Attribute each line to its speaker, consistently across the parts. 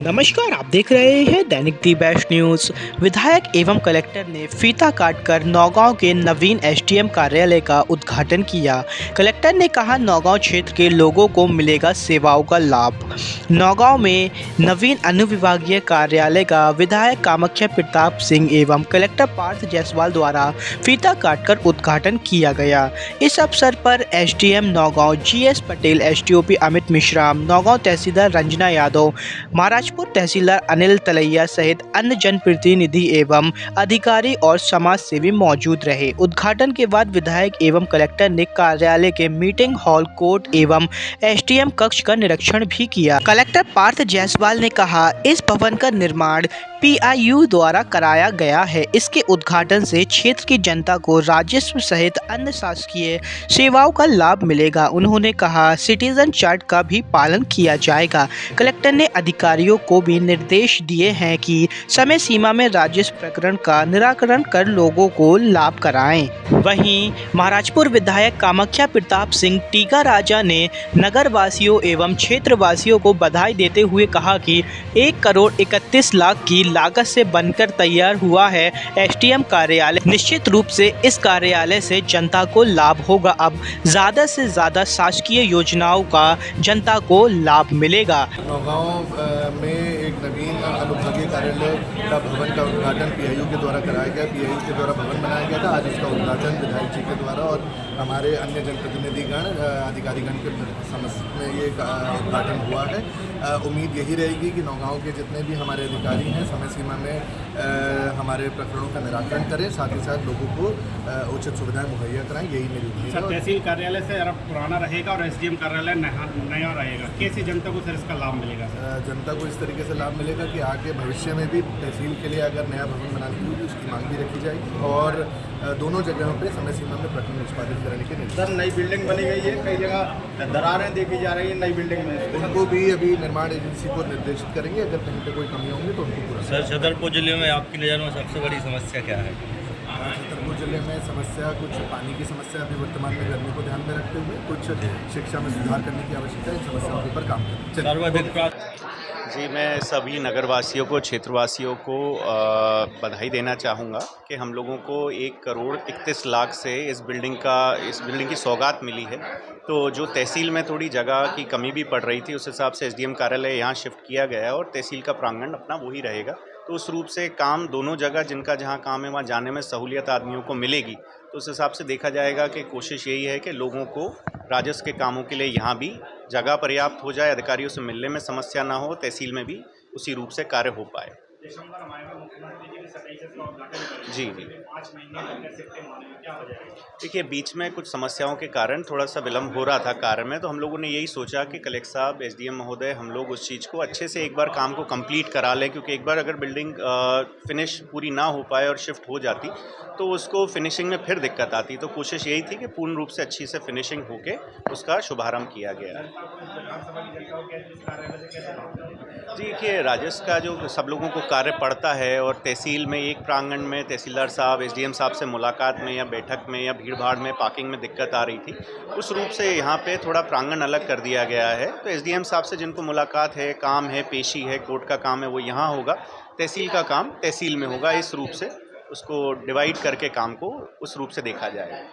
Speaker 1: नमस्कार, आप देख रहे हैं दैनिक दी बेस्ट न्यूज़। विधायक एवं कलेक्टर ने फीता काटकर नौगांव के नवीन एसडीएम कार्यालय का उद्घाटन किया। कलेक्टर ने कहा, नौगांव क्षेत्र के लोगों को मिलेगा सेवाओं का लाभ। नौगांव में नवीन अनुविभागीय कार्यालय का विधायक कामाख्या प्रताप सिंह एवं कलेक्टर पार्थ जायसवाल द्वारा फीता काटकर उद्घाटन किया गया। इस अवसर पर SDM Naugaon G S Patel, SDOP Amit Mishra, Naugaon तहसीलदार रंजना यादव, महाराजपुर तहसीलदार अनिल तलैया सहित अन्य जनप्रतिनिधि एवं अधिकारी और समाज सेवी मौजूद रहे। उद्घाटन के बाद विधायक एवं कलेक्टर ने कार्यालय के मीटिंग हॉल, कोर्ट एवं एसडीएम कक्ष का निरीक्षण भी किया। कलेक्टर पार्थ जायसवाल ने कहा, इस भवन का निर्माण पीआईयू द्वारा कराया गया है। इसके उद्घाटन से क्षेत्र की जनता को राजस्व सहित अन्य शासकीय सेवाओं का लाभ मिलेगा। उन्होंने कहा, सिटीजन चार्ट का भी पालन किया जाएगा। कलेक्टर ने अधिकारियों को भी निर्देश दिए हैं कि समय सीमा में राजस्व प्रकरण का निराकरण कर लोगों को लाभ कराएं। वहीं महाराजपुर विधायक कामाख्या प्रताप सिंह टीका राजा ने नगर वासियों एवं क्षेत्रवासियों को बधाई देते हुए कहा कि 1,31,00,000 की लागत से बनकर तैयार हुआ है एसडीएम कार्यालय। निश्चित रूप से इस कार्यालय से जनता को लाभ होगा। अब ज़्यादा से ज़्यादा शासकीय योजनाओं का जनता को लाभ मिलेगा।
Speaker 2: नौगांव में एक नवीन अनुविभागीय कार्यालय का भवन का उद्घाटन पीआईयू के द्वारा कराया गया। पीआईयू के द्वारा भवन बनाया गया था। आज उसका उद्घाटन विधायक जी के द्वारा और हमारे अन्य जनप्रतिनिधिगण, अधिकारीगण के समक्ष में ये उद्घाटन हुआ है। उम्मीद यही रहेगी कि नौगांव के जितने भी हमारे अधिकारी हैं समय सीमा में हमारे प्रकरणों का निराकरण करें, साथ ही साथ लोगों को उचित सुविधाएं मुहैया कराएं। यही मेरी उम्मीद है।
Speaker 3: तहसील कार्यालय से पुराना रहेगा और एसडीएम कार्यालय नया रहेगा। कैसे जनता को सर इसका लाभ मिलेगा?
Speaker 2: जनता को इस तरीके से लाभ मिलेगा कि आगे भविष्य में भी तहसील के लिए अगर नया भवन बनाने होगी उसकी मांग भी रखी जाएगी और दोनों जगहों पे समय सीमा में प्रकरण निष्पादित करने के निर्देश।
Speaker 4: सर, नई बिल्डिंग बनी गई है, कई जगह दरारें देखी जा रही है नई बिल्डिंग में।
Speaker 2: उनको भी अभी निर्माण एजेंसी को निर्देशित करेंगे। अगर कहीं पे कोई कमी होंगी तो उनको पूरा।
Speaker 5: सर, छतरपुर जिले में आपकी नज़र में सबसे बड़ी समस्या क्या है?
Speaker 2: छतरपुर जिले में समस्या कुछ पानी की समस्या अभी वर्तमान में गर्मी को ध्यान में रखते हुए कुछ शिक्षा में सुधार करने की आवश्यकता है। इन समस्याओं के ऊपर काम करें।
Speaker 6: जी, मैं सभी नगरवासियों को, क्षेत्रवासियों को बधाई देना चाहूँगा कि हम लोगों को 1,31,00,000 से इस बिल्डिंग की सौगात मिली है। तो जो तहसील में थोड़ी जगह की कमी भी पड़ रही थी, उस हिसाब से एसडीएम कार्यालय यहाँ शिफ्ट किया गया है और तहसील का प्रांगण अपना वही रहेगा। तो उस रूप से काम दोनों जगह जिनका जहाँ काम है वहाँ जाने में सहूलियत आदमियों को मिलेगी। तो उस हिसाब से देखा जाएगा कि कोशिश यही है कि लोगों को राजस्व के कामों के लिए यहाँ भी जगह पर्याप्त हो जाए, अधिकारियों से मिलने में समस्या ना हो, तहसील में भी उसी रूप से कार्य हो पाए। जी जी, देखिए, बीच में कुछ समस्याओं के कारण थोड़ा सा विलम्ब हो रहा था कार्य में, तो हम लोगों ने यही सोचा कि कलेक्टर साहब, एसडीएम महोदय, हम लोग उस चीज़ को अच्छे से एक बार काम को कंप्लीट करा लें, क्योंकि एक बार अगर बिल्डिंग फिनिश पूरी ना हो पाए और शिफ्ट हो जाती तो उसको फिनिशिंग में फिर दिक्कत आती। तो कोशिश यही थी कि पूर्ण रूप से अच्छी से फिनिशिंग होके उसका शुभारंभ किया गया है। देखिए, राजस्व का जो सब लोगों को कार्य पड़ता है और तहसील में एक प्रांगण में तहसीलदार साहब, एसडीएम साहब से मुलाकात में या बैठक में या भीड़-भाड़ में पार्किंग में दिक्कत आ रही थी, उस रूप से यहाँ पे थोड़ा प्रांगण अलग कर दिया गया है। तो एसडीएम साहब से जिनको मुलाकात है, काम है, पेशी है, कोर्ट का काम है, वो यहाँ होगा। तहसील का काम तहसील में होगा। इस रूप से उसको डिवाइड करके काम को उस रूप से देखा जाए।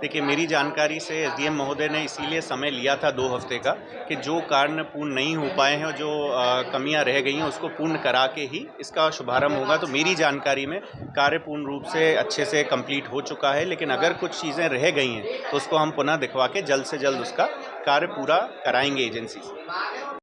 Speaker 6: देखिए, मेरी जानकारी से एसडीएम महोदय ने इसीलिए समय लिया था 2 हफ्ते का कि जो कार्य पूर्ण नहीं हो पाए हैं और जो कमियां रह गई हैं उसको पूर्ण करा के ही इसका शुभारंभ होगा। तो मेरी जानकारी में कार्य पूर्ण रूप से अच्छे से कंप्लीट हो चुका है, लेकिन अगर कुछ चीज़ें रह गई हैं तो उसको हम पुनः दिखवा के जल्द से जल्द उसका कार्य पूरा कराएंगे एजेंसी से।